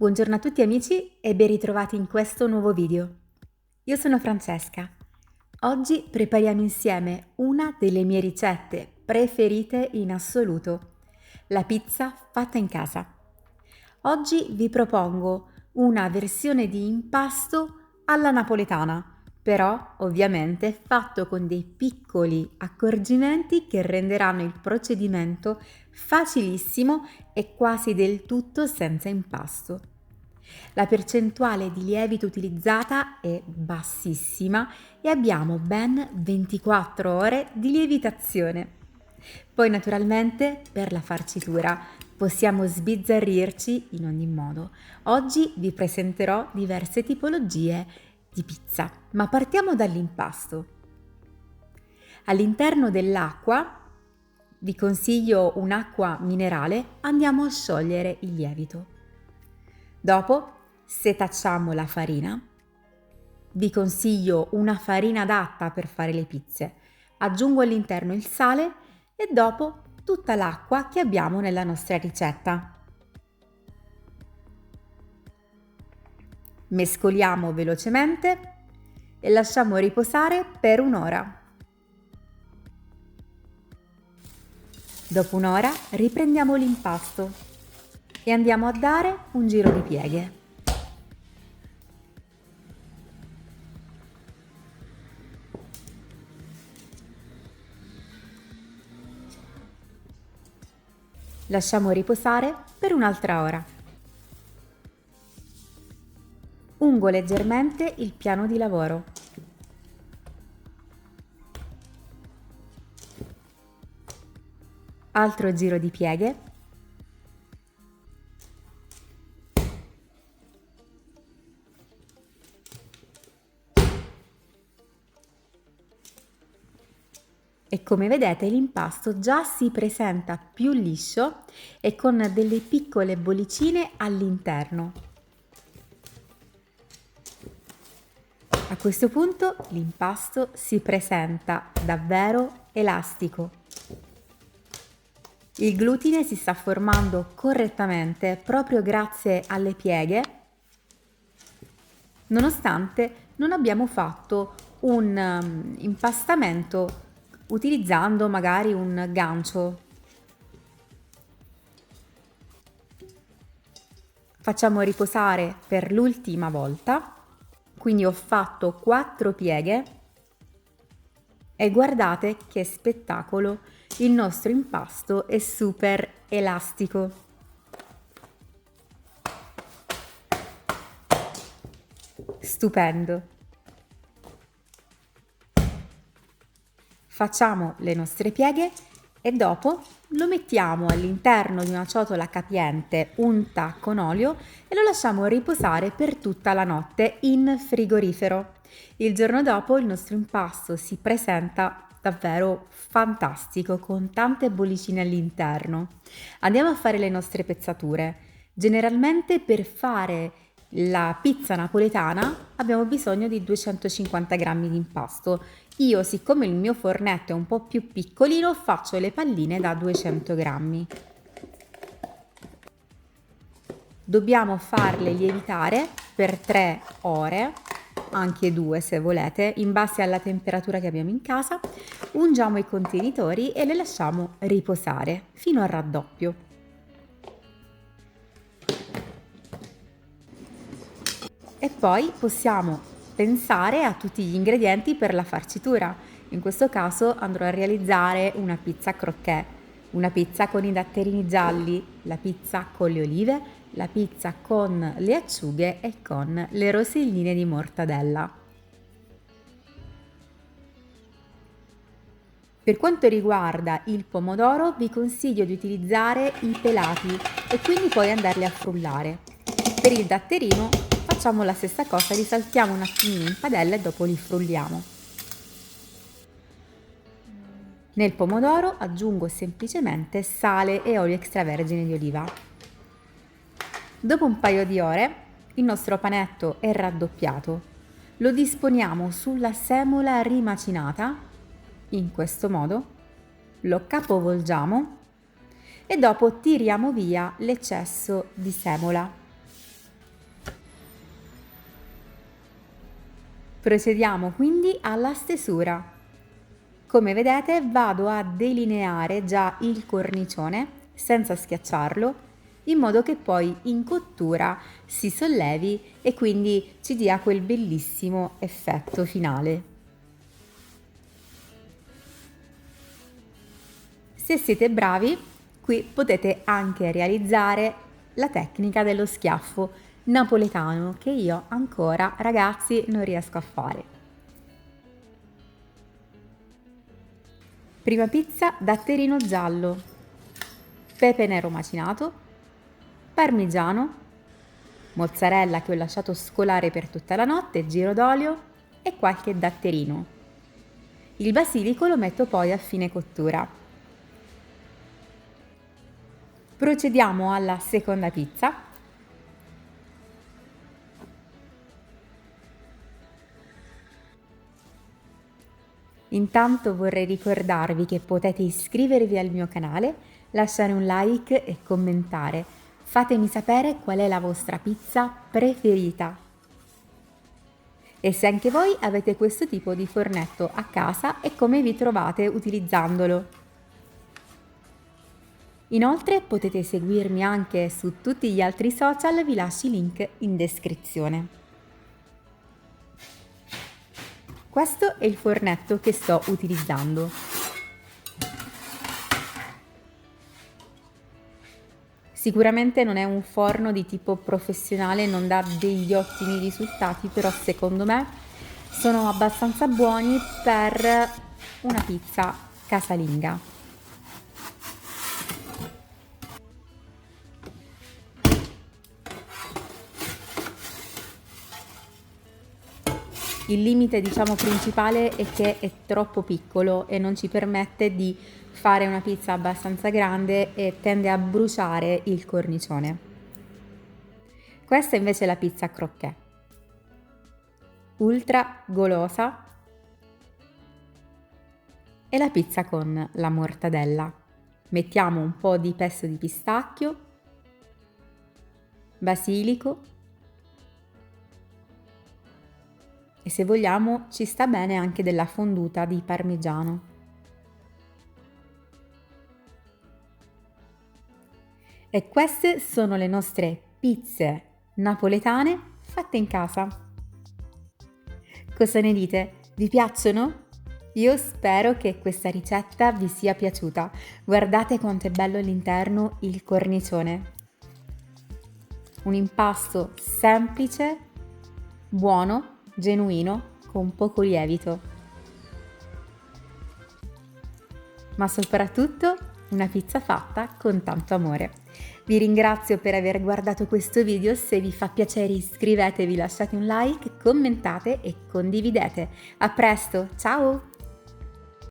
Buongiorno a tutti amici e ben ritrovati in questo nuovo video. Io sono Francesca. Oggi prepariamo insieme una delle mie ricette preferite in assoluto, la pizza fatta in casa. Oggi vi propongo una versione di impasto alla napoletana, però ovviamente fatto con dei piccoli accorgimenti che renderanno il procedimento facilissimo e quasi del tutto senza impasto. La percentuale di lievito utilizzata è bassissima e abbiamo ben 24 ore di lievitazione. Poi naturalmente per la farcitura possiamo sbizzarrirci in ogni modo. Oggi vi presenterò diverse tipologie di pizza, ma partiamo dall'impasto. All'interno dell'acqua, vi consiglio un'acqua minerale, andiamo a sciogliere il lievito. Dopo setacciamo la farina. Vi consiglio una farina adatta per fare le pizze. Aggiungo all'interno il sale e dopo tutta l'acqua che abbiamo nella nostra ricetta. Mescoliamo velocemente e lasciamo riposare per un'ora. Dopo un'ora riprendiamo l'impasto e andiamo a dare un giro di pieghe. Lasciamo riposare per un'altra ora. Ungo leggermente il piano di lavoro. Altro giro di pieghe. E come vedete l'impasto già si presenta più liscio e con delle piccole bollicine all'interno. A questo punto l'impasto si presenta davvero elastico. Il glutine si sta formando correttamente proprio grazie alle pieghe, nonostante non abbiamo fatto un impastamento utilizzando magari un gancio. Facciamo riposare per l'ultima volta, quindi ho fatto 4 pieghe e guardate che spettacolo, il nostro impasto è super elastico. Stupendo! Facciamo le nostre pieghe e dopo lo mettiamo all'interno di una ciotola capiente unta con olio e lo lasciamo riposare per tutta la notte in frigorifero. Il giorno dopo il nostro impasto si presenta davvero fantastico con tante bollicine all'interno. Andiamo a fare le nostre pezzature. Generalmente per fare la pizza napoletana abbiamo bisogno di 250 g di impasto. Io, siccome il mio fornetto è un po' più piccolino, faccio le palline da 200 grammi. Dobbiamo farle lievitare per 3 ore, anche 2 se volete, in base alla temperatura che abbiamo in casa. Ungiamo i contenitori e le lasciamo riposare fino al raddoppio. E poi possiamo pensare a tutti gli ingredienti per la farcitura. In questo caso andrò a realizzare una pizza croquet, una pizza con i datterini gialli, la pizza con le olive, la pizza con le acciughe e con le roselline di mortadella. Per quanto riguarda il pomodoro vi consiglio di utilizzare i pelati e quindi poi andarli a frullare. Per il datterino facciamo la stessa cosa, li saltiamo un attimino in padella e dopo li frulliamo. Nel pomodoro aggiungo semplicemente sale e olio extravergine di oliva. Dopo un paio di ore il nostro panetto è raddoppiato. Lo disponiamo sulla semola rimacinata, in questo modo, lo capovolgiamo e dopo tiriamo via l'eccesso di semola. Procediamo quindi alla stesura. Come vedete vado a delineare già il cornicione senza schiacciarlo, in modo che poi in cottura si sollevi e quindi ci dia quel bellissimo effetto finale. Se siete bravi, qui potete anche realizzare la tecnica dello schiaffo napoletano che io ancora, ragazzi, non riesco a fare. Prima pizza, datterino giallo, pepe nero macinato, parmigiano, mozzarella che ho lasciato scolare per tutta la notte, giro d'olio e qualche datterino. Il basilico lo metto poi a fine cottura. Procediamo alla seconda pizza. Intanto vorrei ricordarvi che potete iscrivervi al mio canale, lasciare un like e commentare. Fatemi sapere qual è la vostra pizza preferita. E se anche voi avete questo tipo di fornetto a casa e come vi trovate utilizzandolo. Inoltre potete seguirmi anche su tutti gli altri social, vi lascio i link in descrizione. Questo è il fornetto che sto utilizzando. Sicuramente non è un forno di tipo professionale, non dà degli ottimi risultati, però secondo me sono abbastanza buoni per una pizza casalinga. Il limite, diciamo, principale è che è troppo piccolo e non ci permette di fare una pizza abbastanza grande e tende a bruciare il cornicione. Questa invece è la pizza croquet, ultra golosa, e la pizza con la mortadella. Mettiamo un po' di pesto di pistacchio, basilico e se vogliamo ci sta bene anche della fonduta di parmigiano. E queste sono le nostre pizze napoletane fatte in casa. Cosa ne dite? Vi piacciono? Io spero che questa ricetta vi sia piaciuta. Guardate quanto è bello all'interno il cornicione. Un impasto semplice, buono, genuino, con poco lievito, ma soprattutto una pizza fatta con tanto amore. Vi ringrazio per aver guardato questo video, se vi fa piacere iscrivetevi, lasciate un like, commentate e condividete. A presto, ciao!